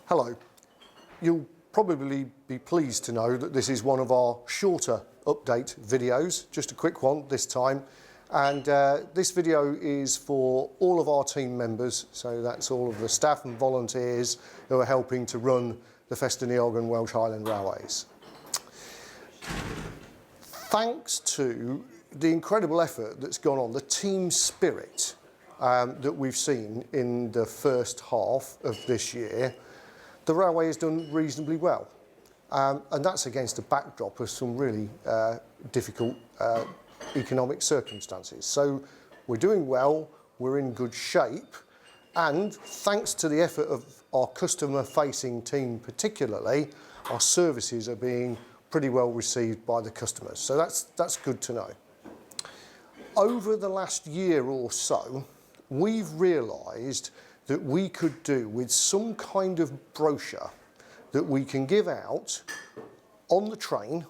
Hello. You'll probably be pleased to know that this is one of our shorter update videos, just a quick one this time. And this video is for all of our team members, so that's all of the staff and volunteers who are helping to run the Ffestiniog and Welsh Highland Railways. Thanks to the incredible effort that's gone on, the team spirit that we've seen in the first half of this year, the railway has done reasonably well. And that's against a backdrop of some really difficult economic circumstances. So we're doing well, we're in good shape, and thanks to the effort of our customer-facing team particularly, our services are being pretty well received by the customers. So that's good to know. Over the last year or so, we've realised that we could do with some kind of brochure that we can give out on the train,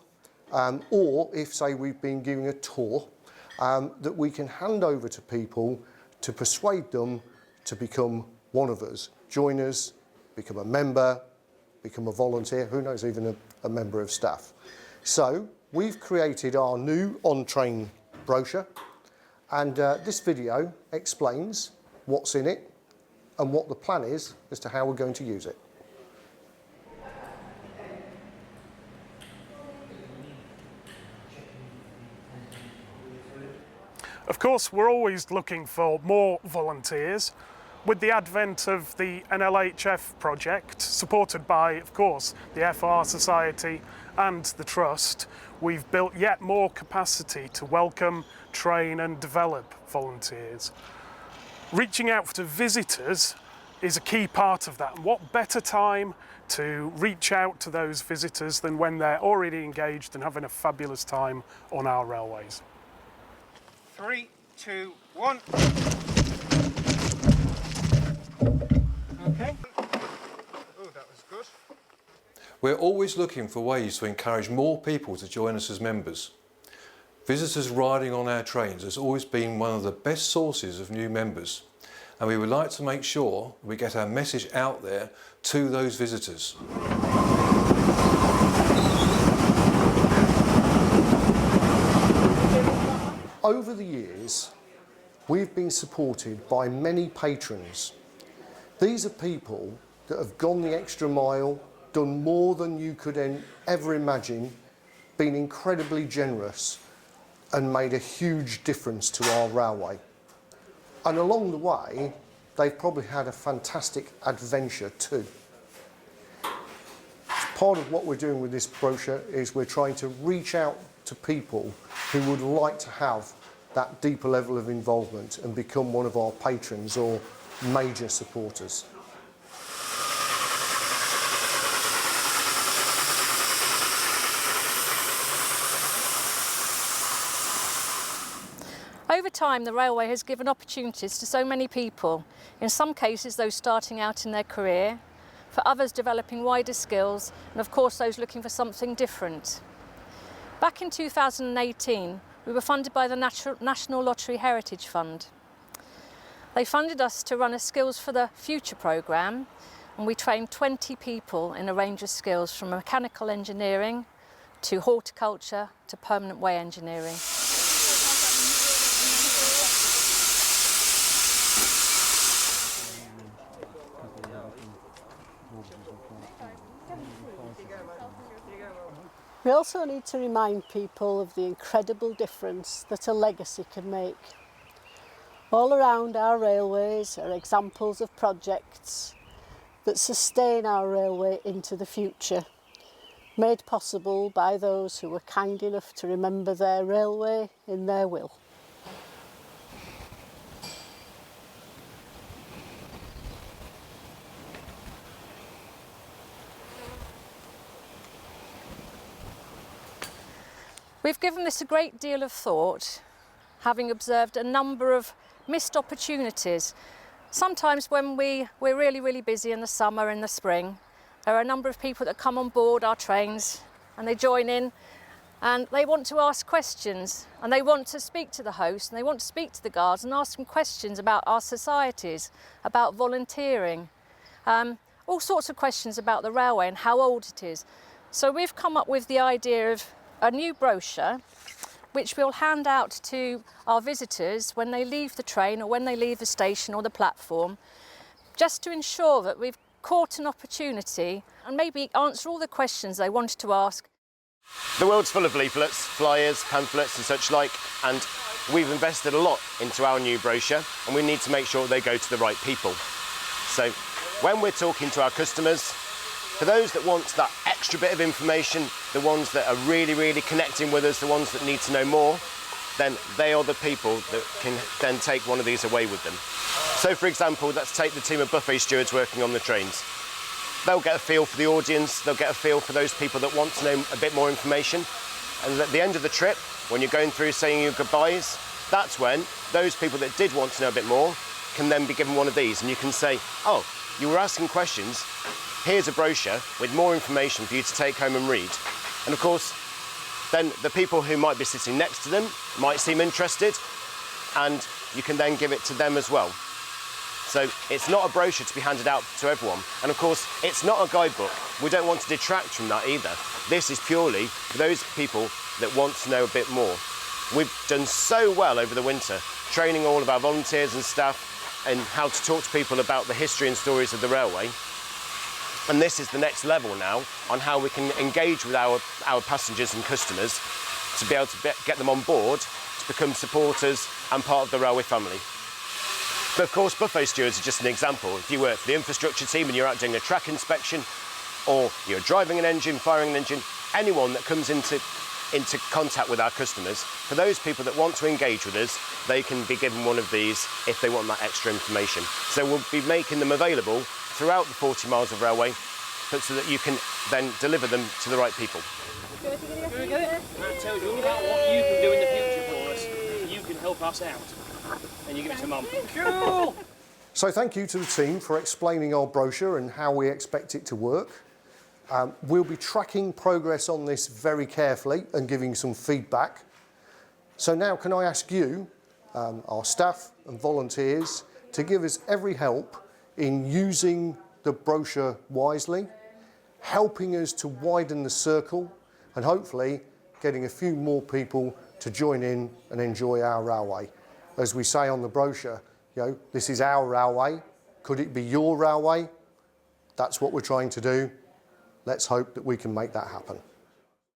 or if, say, we've been giving a tour, that we can hand over to people to persuade them to become one of us, join us, become a member, become a volunteer, who knows, even a member of staff. So we've created our new on-train brochure, and this video explains what's in it and what the plan is as to how we're going to use it. Of course, we're always looking for more volunteers. With the advent of the NLHF project, supported by, of course, the F&WHR Society and the Trust, we've built yet more capacity to welcome, train and develop volunteers. Reaching out to visitors is a key part of that. And what better time to reach out to those visitors than when they're already engaged and having a fabulous time on our railways. 3, 2, 1. Okay. Oh, that was good. We're always looking for ways to encourage more people to join us as members. Visitors riding on our trains has always been one of the best sources of new members, and we would like to make sure we get our message out there to those visitors. Over the years, we've been supported by many patrons. These are people that have gone the extra mile, done more than you could ever imagine, been incredibly generous and made a huge difference to our railway. And along the way, they've probably had a fantastic adventure too. Part of what we're doing with this brochure is we're trying to reach out to people who would like to have that deeper level of involvement and become one of our patrons or major supporters. Over time, the railway has given opportunities to so many people, in some cases those starting out in their career, for others developing wider skills, and of course those looking for something different. Back in 2018, we were funded by the National Lottery Heritage Fund. They funded us to run a Skills for the Future programme, and we trained 20 people in a range of skills from mechanical engineering to horticulture to permanent way engineering. We also need to remind people of the incredible difference that a legacy can make. All around our railways are examples of projects that sustain our railway into the future, made possible by those who were kind enough to remember their railway in their will. We've given this a great deal of thought, having observed a number of missed opportunities. Sometimes when we're really busy in the summer and the spring, there are a number of people that come on board our trains and they join in and they want to ask questions and they want to speak to the host and they want to speak to the guards and ask them questions about our societies, about volunteering. all sorts of questions about the railway and how old it is. So we've come up with the idea of a new brochure which we'll hand out to our visitors when they leave the train or when they leave the station or the platform, just to ensure that we've caught an opportunity and maybe answer all the questions they wanted to ask. The world's full of leaflets, flyers, pamphlets and such like, and we've invested a lot into our new brochure and we need to make sure they go to the right people. So when we're talking to our customers, for those that want that extra bit of information, the ones that are really connecting with us, the ones that need to know more, then they are the people that can then take one of these away with them. So for example, let's take the team of buffet stewards working on the trains. They'll get a feel for the audience, they'll get a feel for those people that want to know a bit more information. And at the end of the trip, when you're going through saying your goodbyes, that's when those people that did want to know a bit more can then be given one of these and you can say, oh, you were asking questions, here's a brochure with more information for you to take home and read. And of course, then the people who might be sitting next to them might seem interested and you can then give it to them as well. So it's not a brochure to be handed out to everyone. And of course, it's not a guidebook. We don't want to detract from that either. This is purely for those people that want to know a bit more. We've done so well over the winter, training all of our volunteers and staff and how to talk to people about the history and stories of the railway. And this is the next level now on how we can engage with our passengers and customers to be able to get them on board to become supporters and part of the railway family. But of course, buffet stewards are just an example. If you work for the infrastructure team and you're out doing a track inspection, or you're driving an engine, firing an engine, anyone that comes into contact with our customers, for those people that want to engage with us, they can be given one of these if they want that extra information. So we'll be making them available throughout the 40 miles of railway, but so that you can then deliver them to the right people. Very good. That tells you all about what you can do in the future for us. You can help us out. And you give it to Mum. Cool! So thank you to the team for explaining our brochure and how we expect it to work. We'll be tracking progress on this very carefully and giving some feedback. So now can I ask you, our staff and volunteers, to give us every help in using the brochure wisely, helping us to widen the circle and hopefully getting a few more people to join in and enjoy our railway. As we say on the brochure, you know, this is our railway. Could it be your railway? That's what we're trying to do. Let's hope that we can make that happen.